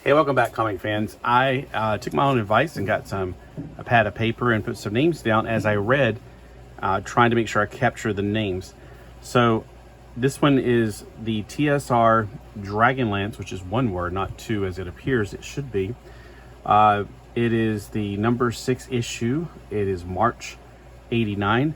Hey, welcome back, comic fans. I took my own advice and got a pad of paper and put some names down as I read, trying to make sure I capture the names. So this one is the TSR DragonLance, which is one word, not two as it appears it should be. It is the number 6 issue. It is March 89.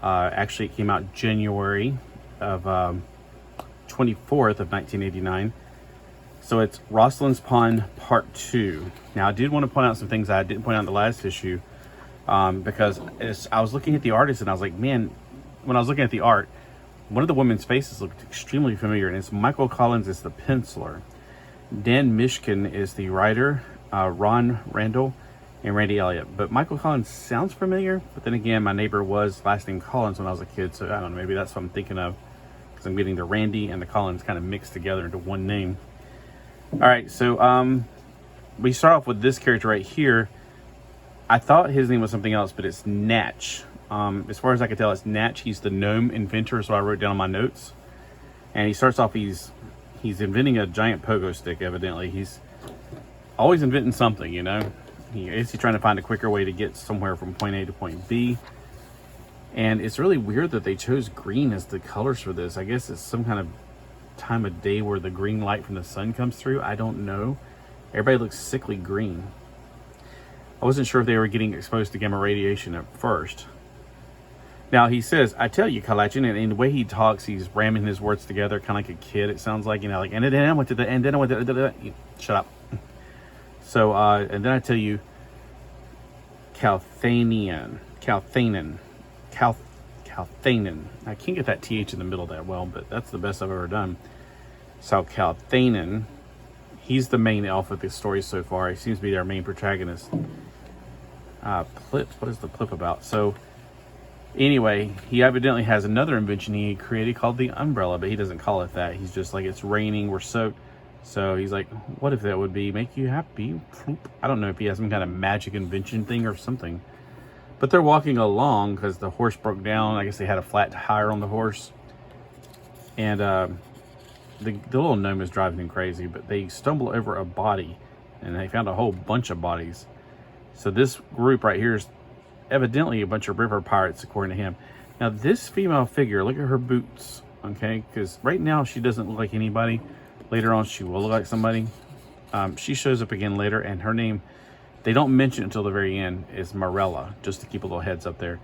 Actually, it came out January of 24th of 1989. So it's Raistlin's Pond Part 2. Now, I did want to point out some things I didn't point out in the last issue, because I was looking at the artist and I was like, man, when I was looking at the art, one of the women's faces looked extremely familiar, and it's Michael Collins is the penciler. Dan Mishkin is the writer, Ron Randall, and Randy Elliott. But Michael Collins sounds familiar, but then again, my neighbor was last name Collins when I was a kid, so I don't know, maybe that's what I'm thinking of, because I'm getting the Randy and the Collins kind of mixed together into one name. All right, so we start off with this character right here. I thought his name was something else, but it's Natch. As far as I can tell, it's Natch. He's the gnome inventor, so I wrote down on my notes. And he starts off, he's inventing a giant pogo stick, evidently. He's always inventing something, you know. He's trying to find a quicker way to get somewhere from point A to point B. And it's really weird that they chose green as the colors for this. I guess it's some kind of time of day where the green light from the sun comes through. I don't know. Everybody looks sickly green. I wasn't sure if they were getting exposed to gamma radiation at first. Now he says, I tell you, Kalachin, and in the way he talks, he's ramming his words together, kind of like a kid. It sounds like, you know, like, and then I went to the, and then I went to the, shut up. So, and then I tell you, Calthanian. I can't get that TH in the middle that well, but that's the best I've ever done. So Calthanan, he's the main elf of the story so far. He seems to be our main protagonist. Plip, what is the Plip about? So anyway, he evidently has another invention he created called the umbrella, but he doesn't call it that. He's just like, it's raining, we're soaked. So he's like, what if that would be make you happy? I don't know if he has some kind of magic invention thing or something. But they're walking along because the horse broke down. I guess they had a flat tire on the horse. And the little gnome is driving them crazy, but they stumble over a body, and they found a whole bunch of bodies. So this group right here is evidently a bunch of river pirates, according to him. Now this female figure, look at her boots, okay? Because right now she doesn't look like anybody. Later on she will look like somebody. She shows up again later, and her name, they don't mention it until the very end, is Morella, just to keep a little heads up there.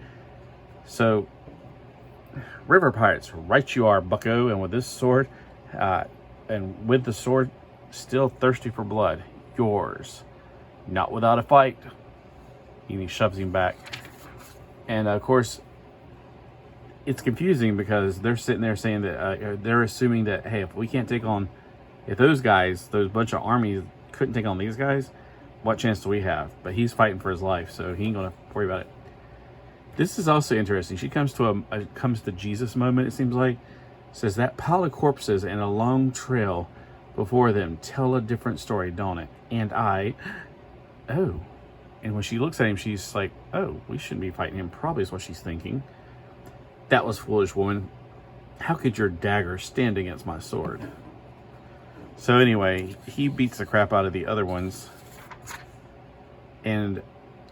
So, river pirates, right you are, bucko, and with this sword, and with the sword, still thirsty for blood, yours, not without a fight. And he shoves him back. And of course, it's confusing because they're sitting there saying that, they're assuming that, hey, if we can't take on, if those guys, those bunch of armies couldn't take on these guys, what chance do we have? But he's fighting for his life, so he ain't gonna worry about it. This is also interesting. She comes to comes to Jesus moment, it seems like. Says that pile of corpses and a long trail before them tell a different story, don't it? And oh. And when she looks at him, she's like, oh, we shouldn't be fighting him. Probably is what she's thinking. That was foolish, woman. How could your dagger stand against my sword? So anyway, he beats the crap out of the other ones. And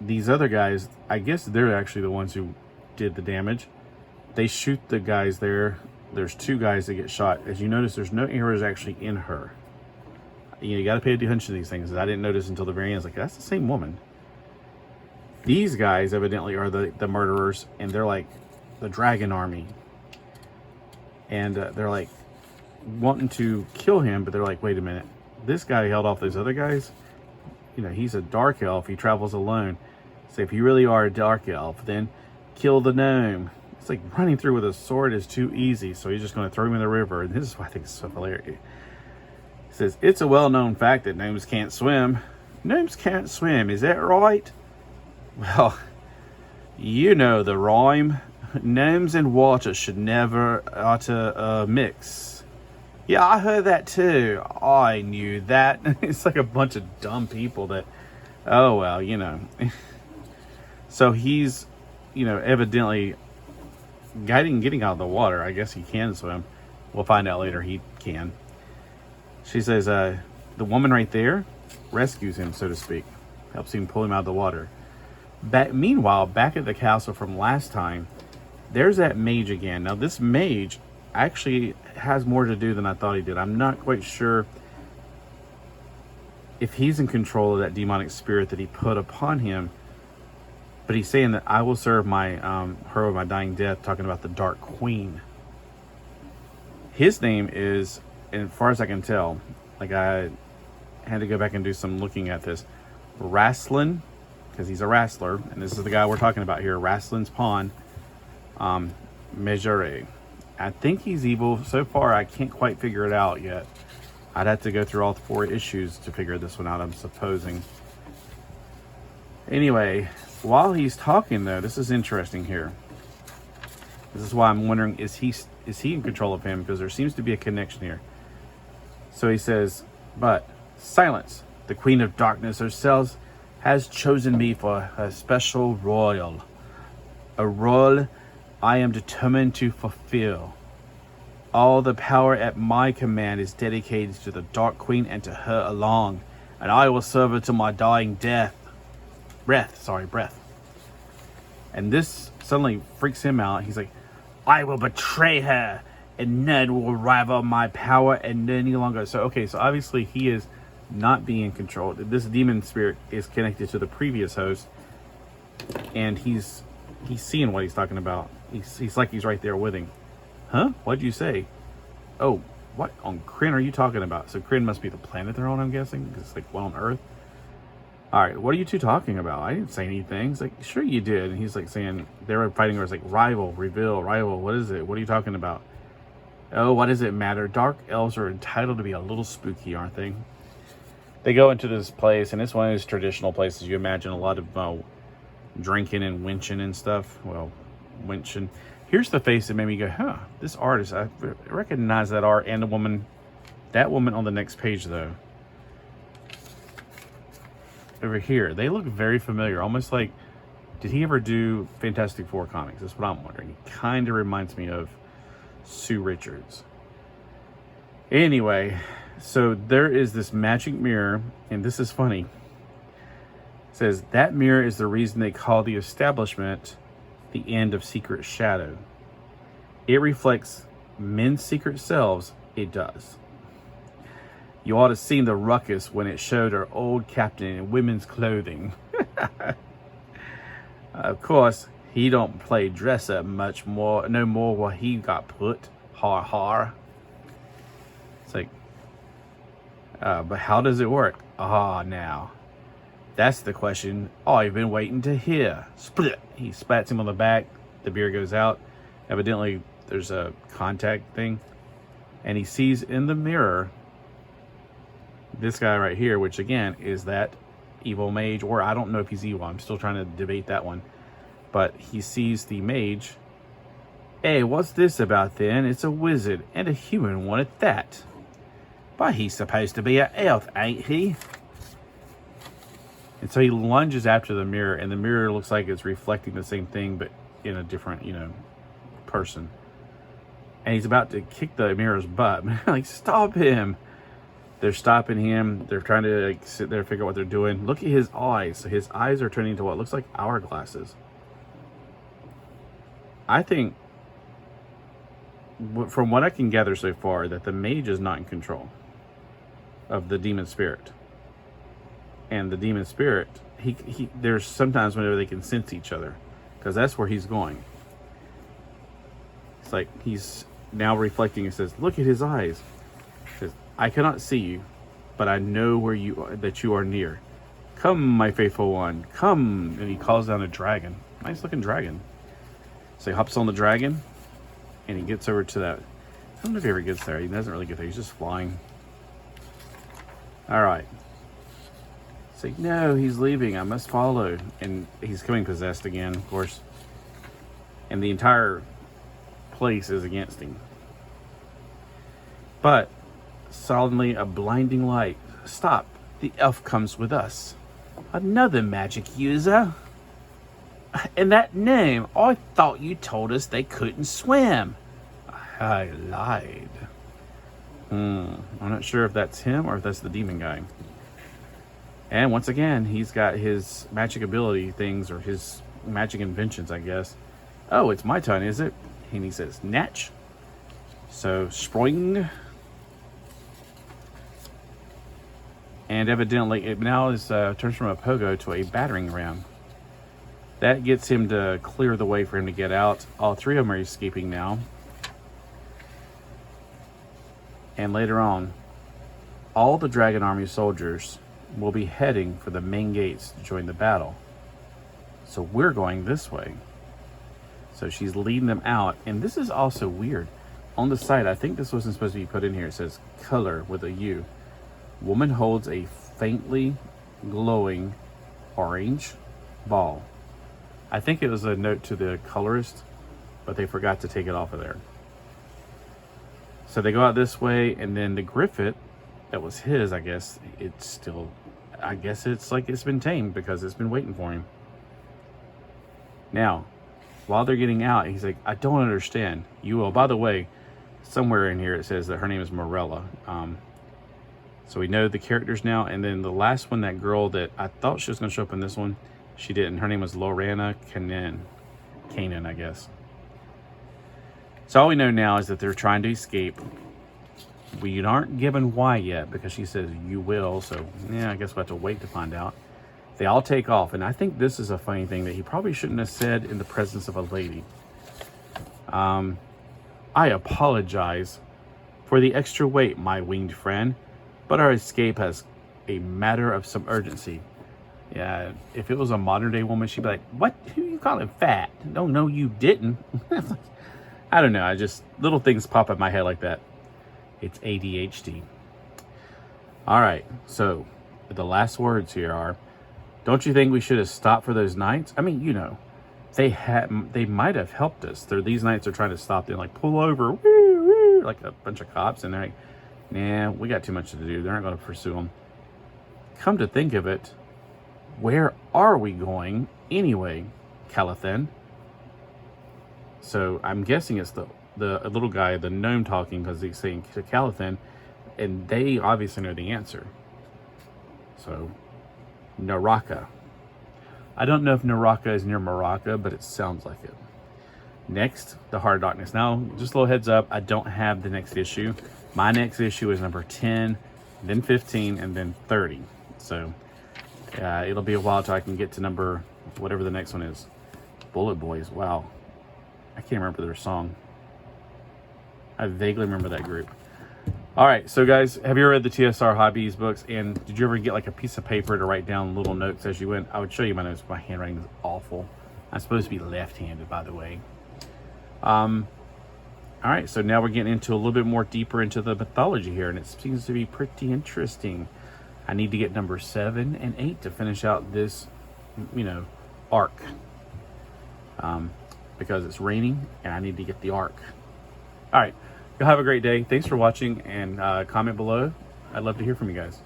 these other guys, I guess they're actually the ones who did the damage. They shoot the guys there. There's 2 guys that get shot. As you notice, there's no arrows actually in her. You got to pay attention to these things. I didn't notice until the very end. I was like, that's the same woman. These guys evidently are the murderers, and they're like the dragon army. And they're like wanting to kill him, but they're like, wait a minute. This guy held off those other guys. You know, he's a dark elf. He travels alone. So if you really are a dark elf, then kill the gnome. It's like running through with a sword is too easy. So he's just going to throw him in the river. And this is why I think it's so hilarious. It says, it's a well-known fact that gnomes can't swim. Gnomes can't swim. Is that right? Well, you know the rhyme. Gnomes and water should never mix. Yeah, I heard that too. I knew that. It's like a bunch of dumb people that, oh, well, you know. So he's, you know, evidently getting out of the water. I guess he can swim. We'll find out later he can. She says, the woman right there, rescues him, so to speak, helps him pull him out of the water. Meanwhile, back at the castle from last time, there's that mage again. Now, this mage actually has more to do than I thought he did. I'm not quite sure if he's in control of that demonic spirit that he put upon him, but he's saying that I will serve my her with my dying death, talking about the Dark Queen. His name is, as far as I can tell, like I had to go back and do some looking at this, Raistlin, because he's a wrestler, and this is the guy we're talking about here, Raistlin's pawn, Measure. I think he's evil. So far, I can't quite figure it out yet. I'd have to go through all 4 issues to figure this one out, I'm supposing. Anyway, while he's talking, though, this is interesting here. This is why I'm wondering, is he in control of him? Because there seems to be a connection here. So he says, but silence. The Queen of Darkness herself has chosen me for her special role. A role I am determined to fulfill. All the power at my command is dedicated to the Dark Queen and to her alone, and I will serve her to my dying breath. And this suddenly freaks him out. He's like, I will betray her, and none will rival my power and any longer. So, okay, so obviously he is not being controlled. This demon spirit is connected to the previous host, and he's seeing what he's talking about. He's like he's right there with him. Huh? What'd you say? Oh, what on Kryn are you talking about? So Kryn must be the planet they're on, I'm guessing, because it's like one on Earth. All right, what are you two talking about? I didn't say anything. He's like, sure you did. And he's like saying they were fighting. Where it's like rival, rival. What is it? What are you talking about? Oh, what does it matter? Dark elves are entitled to be a little spooky, aren't they? They go into this place, and it's one of those traditional places you imagine a lot of drinking and winching and stuff. Well, winching. Here's the face that made me go, huh, this artist, I recognize that art and that woman on the next page, though. Over here, they look very familiar, almost like, did he ever do Fantastic Four comics? That's what I'm wondering. He kind of reminds me of Sue Richards. Anyway, so there is this magic mirror, and this is funny. It says, that mirror is the reason they call the establishment the end of Secret Shadow. It reflects men's secret selves. It does. You ought to seen the ruckus when it showed our old captain in women's clothing. Of course, he don't play dress up much more, no more what he got put. Har har. It's like, but how does it work? Now. That's the question I've been waiting to hear. Split. He spats him on the back. The beer goes out. Evidently, there's a contact thing. And he sees in the mirror this guy right here, which again is that evil mage, or I don't know if he's evil. I'm still trying to debate that one. But he sees the mage. Hey, what's this about then? It's a wizard and a human one at that. But he's supposed to be an elf, ain't he? And so he lunges after the mirror, and the mirror looks like it's reflecting the same thing, but in a different, person. And he's about to kick the mirror's butt. Like, stop him. They're stopping him. They're trying to sit there and figure out what they're doing. Look at his eyes. So his eyes are turning into what looks like hourglasses. I think, from what I can gather so far, that the mage is not in control of the demon spirit. And the demon spirit, there's sometimes whenever they can sense each other, because that's where he's going. It's like he's now reflecting and says, look at his eyes. He says, I cannot see you, but I know where you are, that you are near. Come, my faithful one, come. And he calls down a dragon. Nice looking dragon. So he hops on the dragon, and he gets over to that. I don't know if he ever gets there. He doesn't really get there. He's just flying. All right. It's like, no, he's leaving. I must follow. And he's coming possessed again, of course. And the entire place is against him. But suddenly a blinding light. Stop. The elf comes with us. Another magic user. And that name, I thought you told us they couldn't swim. I lied. I'm not sure if that's him or if that's the demon guy. And once again, he's got his magic ability things, or his magic inventions, I guess. Oh, it's my turn, is it? And he says, Natch. So, spring. And evidently, it now is turns from a pogo to a battering ram. That gets him to clear the way for him to get out. All three of them are escaping now. And later on, all the Dragon Army soldiers will be heading for the main gates to join the battle. So we're going this way. So she's leading them out. And this is also weird. On the side, I think this wasn't supposed to be put in here. It says color with a U. Woman holds a faintly glowing orange ball. I think it was a note to the colorist, but they forgot to take it off of there. So they go out this way, and then the Griffith, that was his, I guess, it's still, I guess it's like it's been tamed because it's been waiting for him. Now, while they're getting out, he's like, I don't understand. You will, by the way, somewhere in here it says that her name is Morella. So we know the characters now, and then the last one, that girl that I thought she was going to show up in this one, she didn't. Her name was Lorana Kanan, I guess. So all we know now is that they're trying to escape. We aren't given why yet, because she says you will. So yeah, I guess we'll have to wait to find out. They all take off, and I think this is a funny thing that he probably shouldn't have said in the presence of a lady. I apologize for the extra weight, my winged friend, but our escape has a matter of some urgency. Yeah, if it was a modern day woman, she'd be like, what? Who you calling fat? No, you didn't. I don't know. I just, little things pop up in my head like that. It's ADHD. All right. So the last words here are, don't you think we should have stopped for those knights? I mean, you know, they might have helped us. These knights are trying to stop them, like pull over, woo, woo, like a bunch of cops. And they're like, nah, we got too much to do. They're not going to pursue them. Come to think of it, where are we going anyway, Calathan? So I'm guessing it's the little guy, the gnome talking, because he's saying to Calathan, and they obviously know the answer. So, Naraka. I don't know if Naraka is near Maraca, but it sounds like it. Next, the Heart of Darkness. Now, just a little heads up, I don't have the next issue. My next issue is number 10, then 15, and then 30. So, it'll be a while till I can get to number, whatever the next one is. Bullet Boys, wow. I can't remember their song. I vaguely remember that group. All right, so guys, have you ever read the TSR Hobbies books? And did you ever get like a piece of paper to write down little notes as you went? I would show you my notes. My handwriting is awful. I'm supposed to be left-handed, by the way. All right, so now we're getting into a little bit more deeper into the mythology here, and it seems to be pretty interesting. I need to get number 7 and 8 to finish out this, arc. Because it's raining, and I need to get the arc. All right, y'all have a great day. Thanks for watching, and comment below. I'd love to hear from you guys.